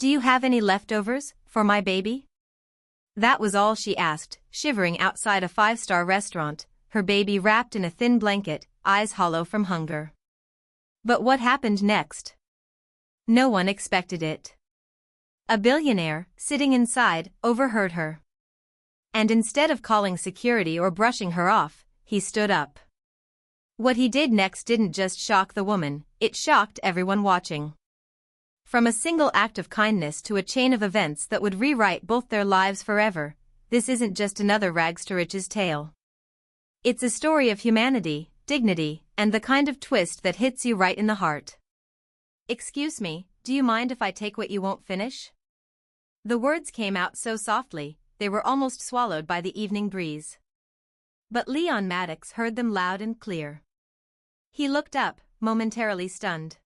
Do you have any leftovers for my baby? That was all she asked, shivering outside a five-star restaurant, her baby wrapped in a thin blanket, eyes hollow from hunger. But what happened next? No one expected it. A billionaire, sitting inside, overheard her. And instead of calling security or brushing her off, he stood up. What he did next didn't just shock the woman, it shocked everyone watching. From a single act of kindness to a chain of events that would rewrite both their lives forever, this isn't just another rags to riches tale. It's a story of humanity, dignity, and the kind of twist that hits you right in the heart. Excuse me, do you mind if I take what you won't finish? The words came out so softly, they were almost swallowed by the evening breeze. But Leon Maddox heard them loud and clear. He looked up, momentarily stunned.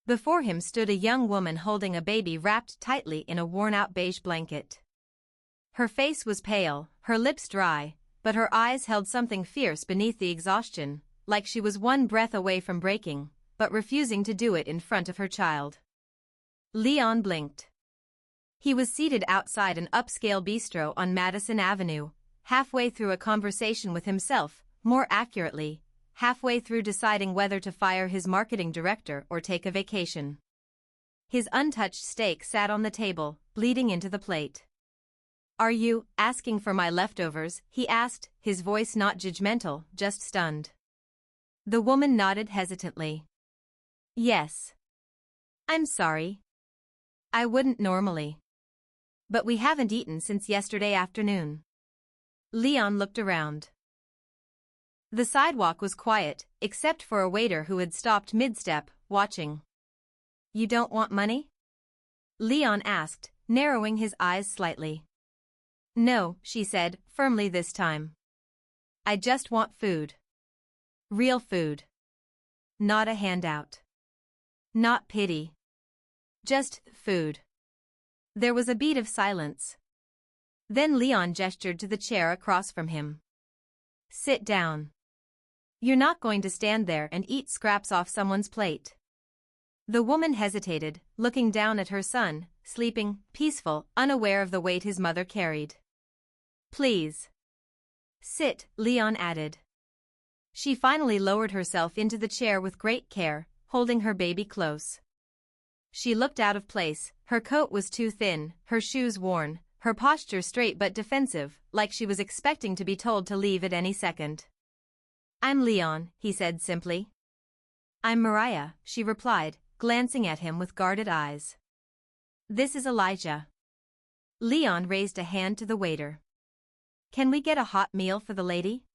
Before him stood a young woman holding a baby wrapped tightly in a worn-out beige blanket. Her face was pale, her lips dry, but her eyes held something fierce beneath the exhaustion, like she was one breath away from breaking, but refusing to do it in front of her child. Leon blinked. He was seated outside an upscale bistro on Madison Avenue, halfway through a conversation with himself, more accurately, halfway through deciding whether to fire his marketing director or take a vacation. His untouched steak sat on the table, bleeding into the plate. "Are you asking for my leftovers?" he asked, his voice not judgmental, just stunned. The woman nodded hesitantly. "Yes. I'm sorry. I wouldn't normally. But we haven't eaten since yesterday afternoon." Leon looked around. The sidewalk was quiet, except for a waiter who had stopped mid-step, watching. "You don't want money?" Leon asked, narrowing his eyes slightly. "No," she said, firmly this time. "I just want food. Real food. Not a handout. Not pity. Just food." There was a beat of silence. Then Leon gestured to the chair across from him. "Sit down. You're not going to stand there and eat scraps off someone's plate." The woman hesitated, looking down at her son, sleeping, peaceful, unaware of the weight his mother carried. "Please. Sit," Leon added. She finally lowered herself into the chair with great care, holding her baby close. She looked out of place, her coat was too thin, her shoes worn, her posture straight but defensive, like she was expecting to be told to leave at any second. "I'm Leon," he said simply. "I'm Mariah," she replied, glancing at him with guarded eyes. "This is Elijah." Leon raised a hand to the waiter. "Can we get a hot meal for the lady?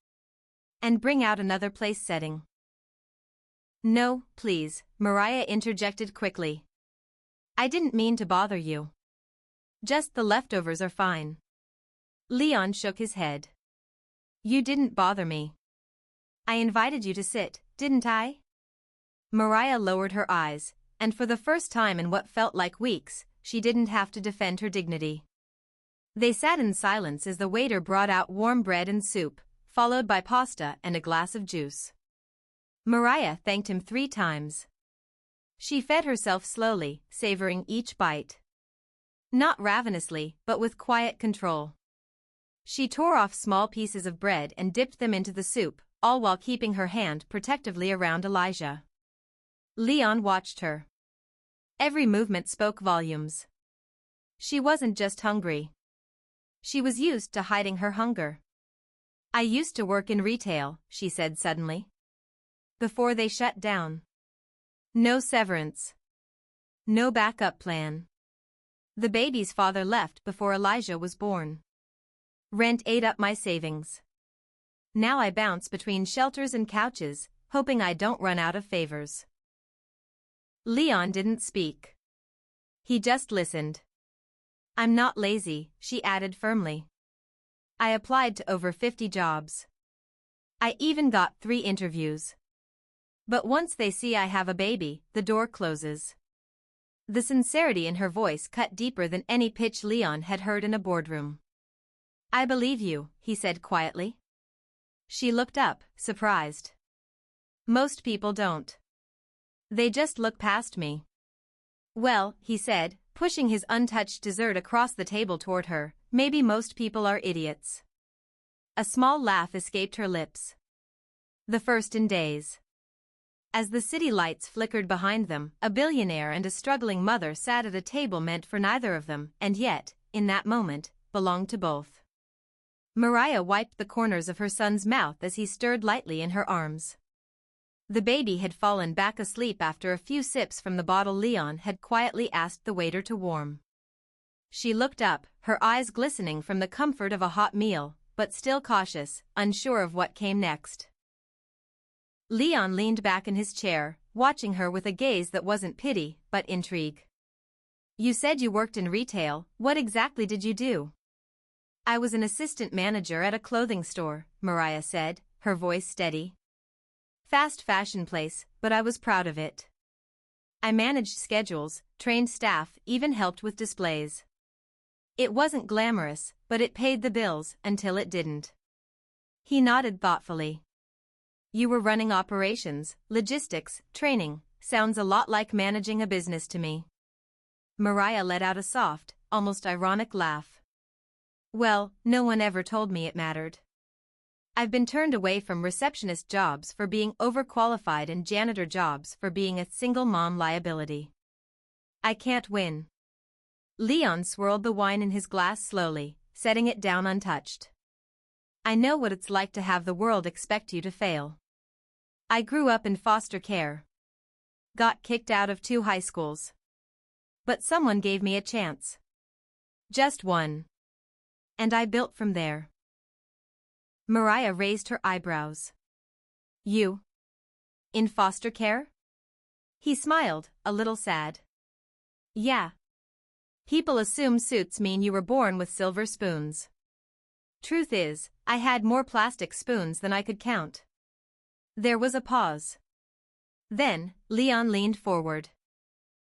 And bring out another place setting." "No, please," Mariah interjected quickly. "I didn't mean to bother you. Just the leftovers are fine." Leon shook his head. "You didn't bother me. I invited you to sit, didn't I?" Mariah lowered her eyes, and for the first time in what felt like weeks, she didn't have to defend her dignity. They sat in silence as the waiter brought out warm bread and soup, followed by pasta and a glass of juice. Mariah thanked him 3 times. She fed herself slowly, savoring each bite. Not ravenously, but with quiet control. She tore off small pieces of bread and dipped them into the soup, all while keeping her hand protectively around Elijah. Leon watched her. Every movement spoke volumes. She wasn't just hungry. She was used to hiding her hunger. "I used to work in retail," she said suddenly. "Before they shut down. No severance. No backup plan. The baby's father left before Elijah was born. Rent ate up my savings. Now I bounce between shelters and couches, hoping I don't run out of favors." Leon didn't speak. He just listened. "I'm not lazy," she added firmly. "I applied to over 50 jobs. I even got 3 interviews. But once they see I have a baby, the door closes." The sincerity in her voice cut deeper than any pitch Leon had heard in a boardroom. "I believe you," he said quietly. She looked up, surprised. "Most people don't. They just look past me." "Well," he said, pushing his untouched dessert across the table toward her. Maybe most people are idiots. A small laugh escaped her lips. The first in days. As the city lights flickered behind them, a billionaire and a struggling mother sat at a table meant for neither of them, and yet, in that moment, belonged to both. Mariah wiped the corners of her son's mouth as he stirred lightly in her arms. The baby had fallen back asleep after a few sips from the bottle Leon had quietly asked the waiter to warm. She looked up, her eyes glistening from the comfort of a hot meal, but still cautious, unsure of what came next. Leon leaned back in his chair, watching her with a gaze that wasn't pity, but intrigue. "You said you worked in retail, what exactly did you do?" "I was an assistant manager at a clothing store," Mariah said, her voice steady. "Fast fashion place, but I was proud of it. I managed schedules, trained staff, even helped with displays. It wasn't glamorous, but it paid the bills until it didn't." He nodded thoughtfully. "You were running operations, logistics, training. Sounds a lot like managing a business to me." Mariah let out a soft, almost ironic laugh. "Well, no one ever told me it mattered. I've been turned away from receptionist jobs for being overqualified and janitor jobs for being a single mom liability. I can't win." Leon swirled the wine in his glass slowly, setting it down untouched. "I know what it's like to have the world expect you to fail. I grew up in foster care. Got kicked out of 2 high schools. But someone gave me a chance. Just one. And I built from there." Mariah raised her eyebrows. "You? In foster care?" He smiled, a little sad. "Yeah. People assume suits mean you were born with silver spoons. Truth is, I had more plastic spoons than I could count." There was a pause. Then, Leon leaned forward.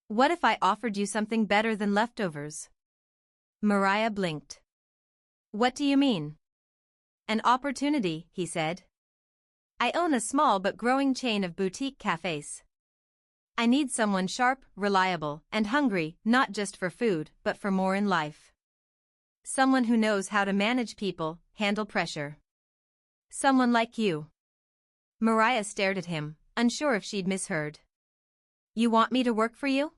"What if I offered you something better than leftovers?" Mariah blinked. "What do you mean?" "An opportunity," he said. "I own a small but growing chain of boutique cafes. I need someone sharp, reliable, and hungry, not just for food, but for more in life. Someone who knows how to manage people, handle pressure. Someone like you." Mariah stared at him, unsure if she'd misheard. "You want me to work for you?"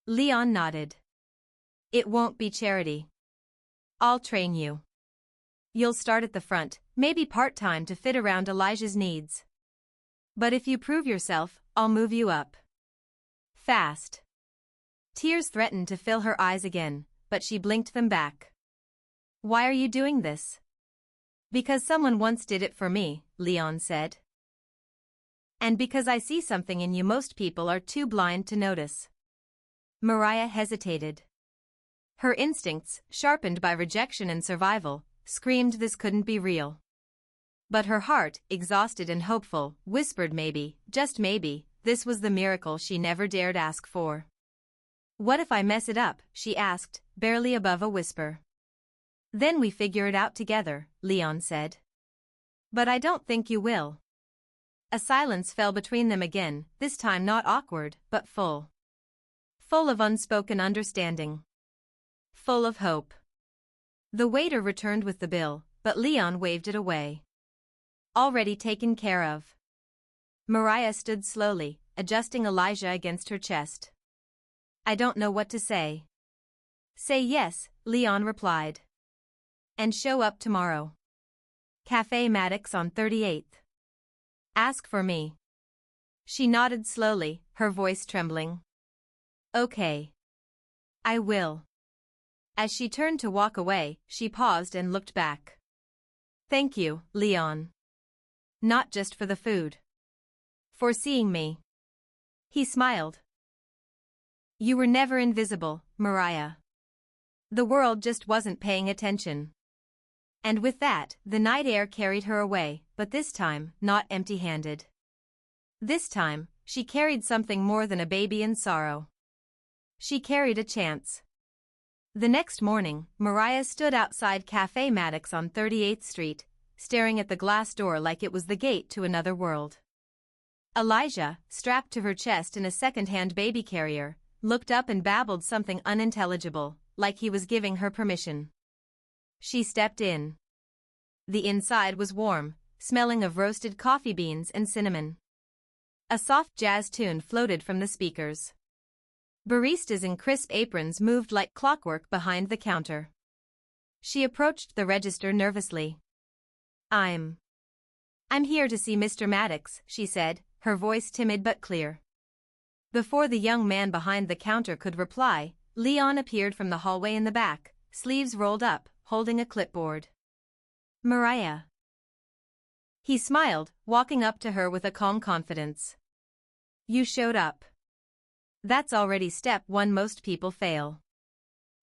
Leon nodded. "It won't be charity. I'll train you. You'll start at the front, maybe part-time to fit around Elijah's needs. But if you prove yourself, I'll move you up. Fast." Tears threatened to fill her eyes again, but she blinked them back. "Why are you doing this?" "Because someone once did it for me," Leon said. "And because I see something in you most people are too blind to notice." Mariah hesitated. Her instincts, sharpened by rejection and survival, screamed this couldn't be real. But her heart, exhausted and hopeful, whispered maybe, just maybe, this was the miracle she never dared ask for. "What if I mess it up?" she asked, barely above a whisper. "Then we figure it out together," Leon said. "But I don't think you will." A silence fell between them again, this time not awkward, but full. Full of unspoken understanding. Full of hope. The waiter returned with the bill, but Leon waved it away. "Already taken care of." Mariah stood slowly, adjusting Elijah against her chest. "I don't know what to say." "Say yes," Leon replied. "And show up tomorrow. Café Maddox on 38th. Ask for me." She nodded slowly, her voice trembling. "Okay. I will." As she turned to walk away, she paused and looked back. "Thank you, Leon. Not just for the food. For seeing me." He smiled. "You were never invisible, Mariah. The world just wasn't paying attention." And with that, the night air carried her away, but this time, not empty-handed. This time, she carried something more than a baby in sorrow. She carried a chance. The next morning, Mariah stood outside Café Maddox on 38th Street, staring at the glass door like it was the gate to another world. Elijah, strapped to her chest in a second-hand baby carrier, looked up and babbled something unintelligible, like he was giving her permission. She stepped in. The inside was warm, smelling of roasted coffee beans and cinnamon. A soft jazz tune floated from the speakers. Baristas in crisp aprons moved like clockwork behind the counter. She approached the register nervously. I'm here to see Mr. Maddox, she said, her voice timid but clear. Before the young man behind the counter could reply, Leon appeared from the hallway in the back, sleeves rolled up, holding a clipboard. Mariah. He smiled, walking up to her with a calm confidence. You showed up. That's already step one. Most people fail.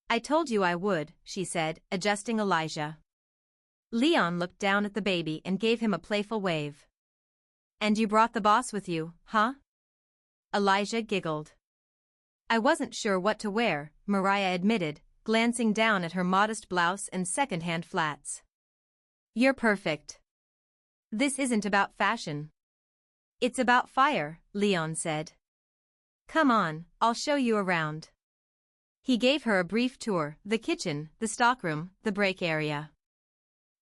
I told you I would, she said, adjusting Elijah. Leon looked down at the baby and gave him a playful wave. And you brought the boss with you, huh? Elijah giggled. I wasn't sure what to wear, Mariah admitted, glancing down at her modest blouse and second-hand flats. You're perfect. This isn't about fashion. It's about fire, Leon said. Come on, I'll show you around. He gave her a brief tour, the kitchen, the stockroom, the break area.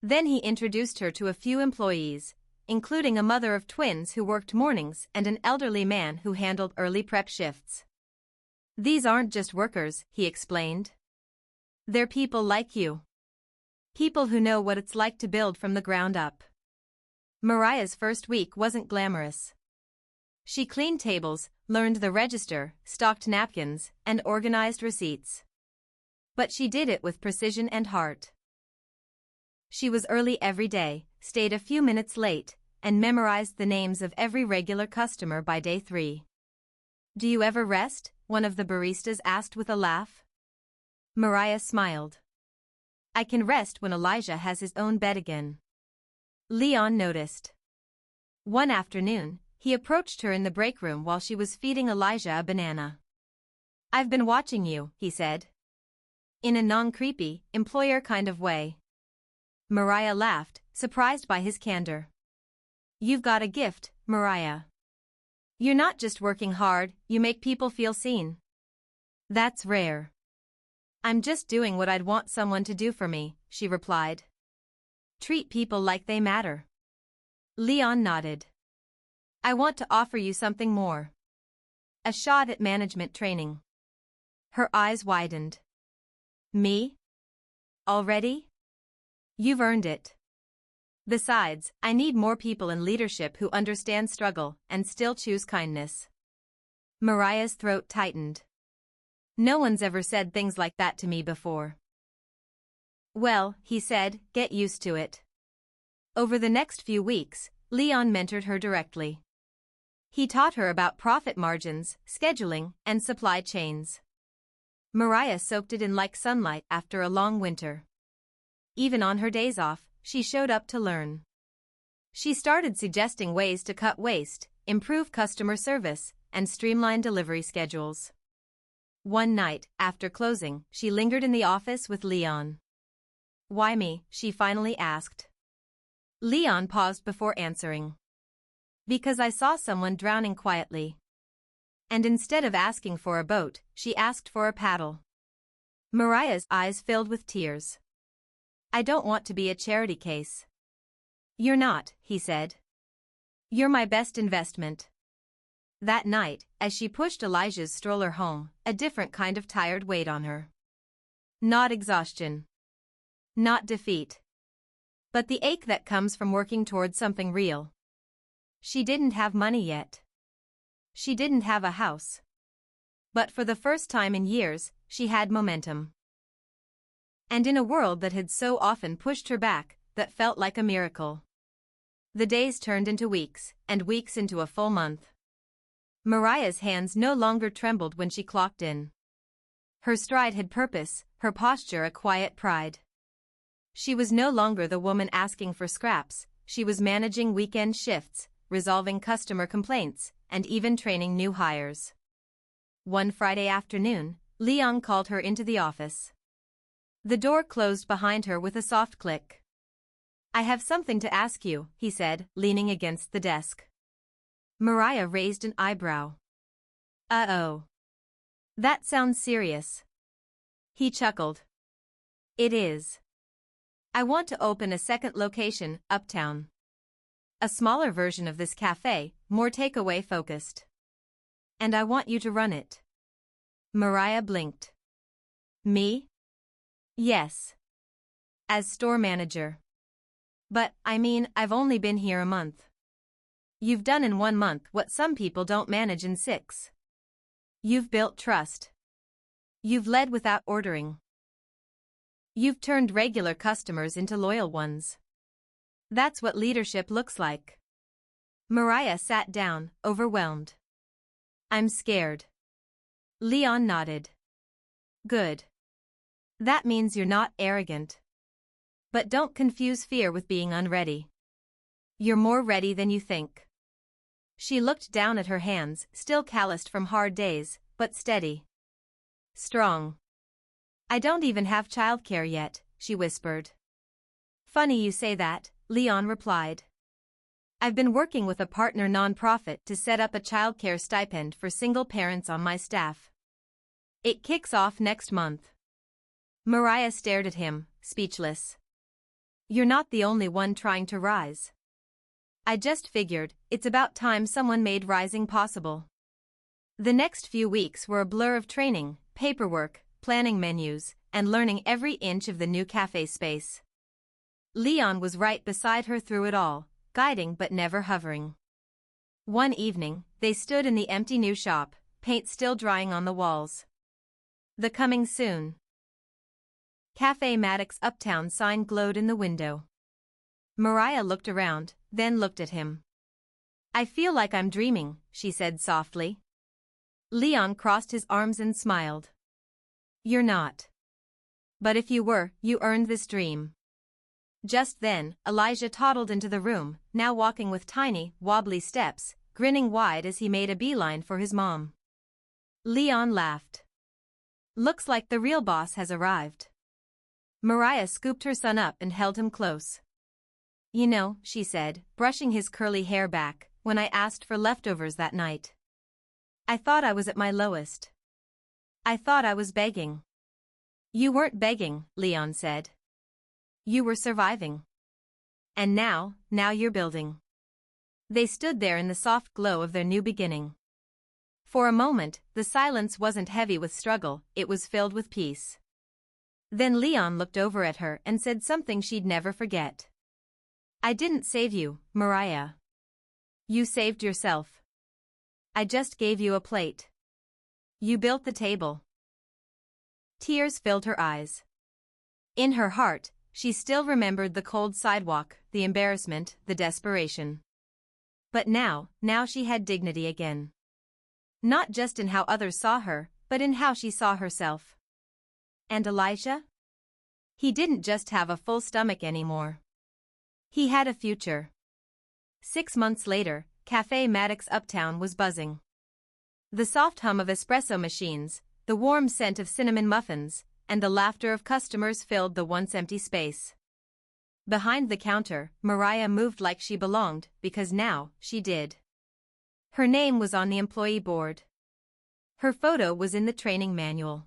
Then he introduced her to a few employees, including a mother of twins who worked mornings and an elderly man who handled early prep shifts. These aren't just workers, he explained. They're people like you. People who know what it's like to build from the ground up. Mariah's first week wasn't glamorous. She cleaned tables, learned the register, stocked napkins, and organized receipts. But she did it with precision and heart. She was early every day, stayed a few minutes late, and memorized the names of every regular customer by day 3. Do you ever rest? One of the baristas asked with a laugh. Mariah smiled. I can rest when Elijah has his own bed again. Leon noticed. One afternoon, he approached her in the break room while she was feeding Elijah a banana. I've been watching you, he said. In a non-creepy, employer kind of way. Mariah laughed, surprised by his candor. You've got a gift, Mariah. You're not just working hard, you make people feel seen. That's rare. I'm just doing what I'd want someone to do for me, she replied. Treat people like they matter. Leon nodded. I want to offer you something more. A shot at management training. Her eyes widened. Me? Already? You've earned it. Besides, I need more people in leadership who understand struggle and still choose kindness. Mariah's throat tightened. No one's ever said things like that to me before. Well, he said, get used to it. Over the next few weeks, Leon mentored her directly. He taught her about profit margins, scheduling, and supply chains. Mariah soaked it in like sunlight after a long winter. Even on her days off, she showed up to learn. She started suggesting ways to cut waste, improve customer service, and streamline delivery schedules. One night, after closing, she lingered in the office with Leon. Why me? She finally asked. Leon paused before answering. Because I saw someone drowning quietly. And instead of asking for a boat, she asked for a paddle. Mariah's eyes filled with tears. I don't want to be a charity case. You're not, he said. You're my best investment. That night, as she pushed Elijah's stroller home, a different kind of tired weighed on her. Not exhaustion. Not defeat. But the ache that comes from working towards something real. She didn't have money yet. She didn't have a house. But for the first time in years, she had momentum. And in a world that had so often pushed her back, that felt like a miracle. The days turned into weeks, and weeks into a full month. Mariah's hands no longer trembled when she clocked in. Her stride had purpose, her posture a quiet pride. She was no longer the woman asking for scraps, she was managing weekend shifts, resolving customer complaints, and even training new hires. One Friday afternoon, Leon called her into the office. The door closed behind her with a soft click. I have something to ask you, he said, leaning against the desk. Mariah raised an eyebrow. Uh-oh. That sounds serious. He chuckled. It is. I want to open a second location, uptown. A smaller version of this cafe, more takeaway focused. And I want you to run it. Mariah blinked. Me? Yes. As store manager. But, I mean, I've only been here a month. You've done in 1 month what some people don't manage in 6. You've built trust. You've led without ordering. You've turned regular customers into loyal ones. That's what leadership looks like. Mariah sat down, overwhelmed. I'm scared. Leon nodded. Good. That means you're not arrogant. But don't confuse fear with being unready. You're more ready than you think. She looked down at her hands, still calloused from hard days, but steady. Strong. I don't even have childcare yet, she whispered. Funny you say that, Leon replied. I've been working with a partner nonprofit to set up a childcare stipend for single parents on my staff. It kicks off next month. Mariah stared at him, speechless. You're not the only one trying to rise. I just figured, it's about time someone made rising possible. The next few weeks were a blur of training, paperwork, planning menus, and learning every inch of the new cafe space. Leon was right beside her through it all, guiding but never hovering. One evening, they stood in the empty new shop, paint still drying on the walls. The coming soon. Cafe Maddox Uptown sign glowed in the window. Mariah looked around, then looked at him. I feel like I'm dreaming, she said softly. Leon crossed his arms and smiled. You're not. But if you were, you earned this dream. Just then, Elijah toddled into the room, now walking with tiny, wobbly steps, grinning wide as he made a beeline for his mom. Leon laughed. Looks like the real boss has arrived. Mariah scooped her son up and held him close. You know, she said, brushing his curly hair back, when I asked for leftovers that night. I thought I was at my lowest. I thought I was begging. You weren't begging, Leon said. You were surviving. And now you're building. They stood there in the soft glow of their new beginning. For a moment, the silence wasn't heavy with struggle, it was filled with peace. Then Leon looked over at her and said something she'd never forget. I didn't save you, Mariah. You saved yourself. I just gave you a plate. You built the table. Tears filled her eyes. In her heart, she still remembered the cold sidewalk, the embarrassment, the desperation. But now she had dignity again. Not just in how others saw her, but in how she saw herself. And Elijah? He didn't just have a full stomach anymore. He had a future. 6 months later, Cafe Maddox Uptown was buzzing. The soft hum of espresso machines, the warm scent of cinnamon muffins, and the laughter of customers filled the once empty space. Behind the counter, Mariah moved like she belonged, because now she did. Her name was on the employee board. Her photo was in the training manual.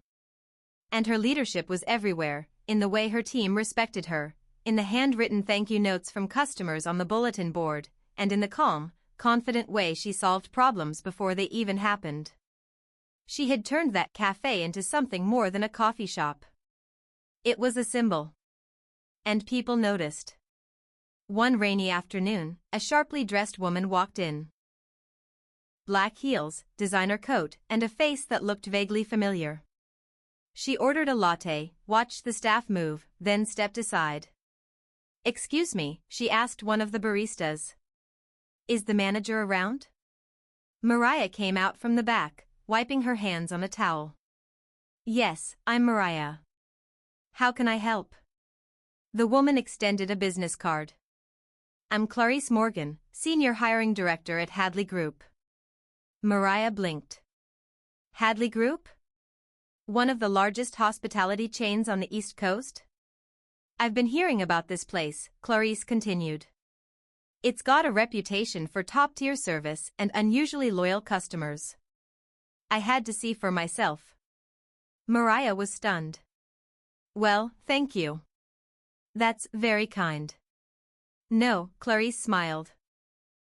And her leadership was everywhere, in the way her team respected her, in the handwritten thank you notes from customers on the bulletin board, and in the calm, confident way she solved problems before they even happened. She had turned that cafe into something more than a coffee shop. It was a symbol. And people noticed. One rainy afternoon, a sharply dressed woman walked in. Black heels, designer coat, and a face that looked vaguely familiar. She ordered a latte, watched the staff move, then stepped aside. Excuse me, she asked one of the baristas. Is the manager around? Mariah came out from the back, wiping her hands on a towel. Yes, I'm Mariah. How can I help? The woman extended a business card. I'm Clarice Morgan, Senior Hiring Director at Hadley Group. Mariah blinked. Hadley Group? One of the largest hospitality chains on the East Coast? I've been hearing about this place, Clarice continued. It's got a reputation for top-tier service and unusually loyal customers. I had to see for myself. Mariah was stunned. Well, thank you. That's very kind. No, Clarice smiled.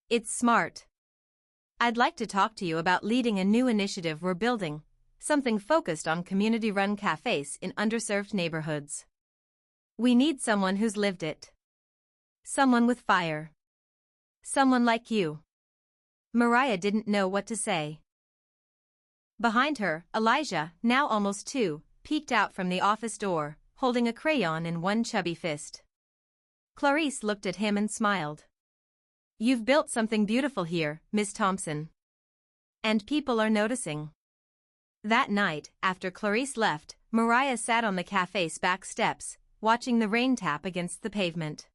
It's smart. I'd like to talk to you about leading a new initiative we're building, something focused on community-run cafes in underserved neighborhoods. We need someone who's lived it. Someone with fire. Someone like you. Mariah didn't know what to say. Behind her, Elijah, now almost 2, peeked out from the office door, holding a crayon in one chubby fist. Clarice looked at him and smiled. You've built something beautiful here, Miss Thompson. And people are noticing. That night, after Clarice left, Mariah sat on the cafe's back steps, watching the rain tap against the pavement.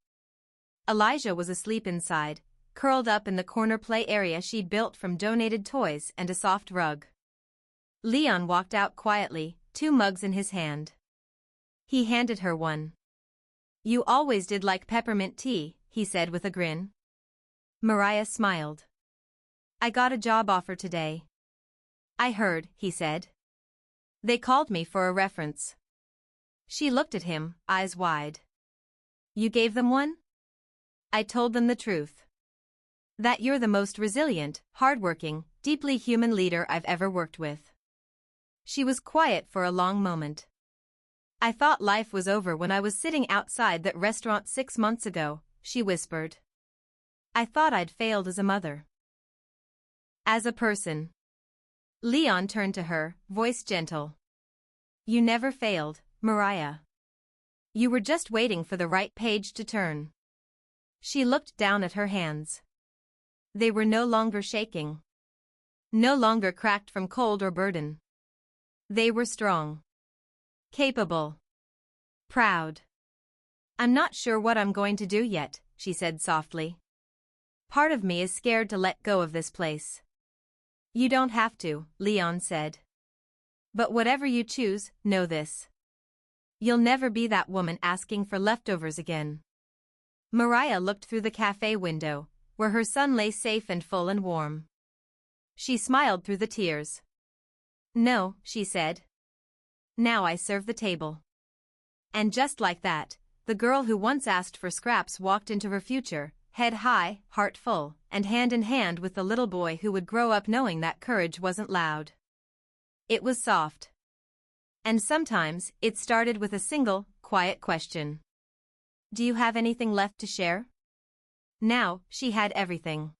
Elijah was asleep inside, curled up in the corner play area she'd built from donated toys and a soft rug. Leon walked out quietly, 2 mugs in his hand. He handed her one. You always did like peppermint tea, he said with a grin. Mariah smiled. I got a job offer today. I heard, he said. They called me for a reference. She looked at him, eyes wide. You gave them one? I told them the truth. That you're the most resilient, hardworking, deeply human leader I've ever worked with. She was quiet for a long moment. I thought life was over when I was sitting outside that restaurant 6 months ago, she whispered. I thought I'd failed as a mother. As a person. Leon turned to her, voice gentle. You never failed, Mariah. You were just waiting for the right page to turn. She looked down at her hands. They were no longer shaking. No longer cracked from cold or burden. They were strong. Capable. Proud. I'm not sure what I'm going to do yet, she said softly. Part of me is scared to let go of this place. You don't have to, Leon said. But whatever you choose, know this. You'll never be that woman asking for leftovers again. Mariah looked through the cafe window, where her son lay safe and full and warm. She smiled through the tears. No, she said. Now I serve the table. And just like that, the girl who once asked for scraps walked into her future, head high, heart full, and hand in hand with the little boy who would grow up knowing that courage wasn't loud. It was soft. And sometimes, it started with a single, quiet question. Do you have anything left to share? Now, she had everything.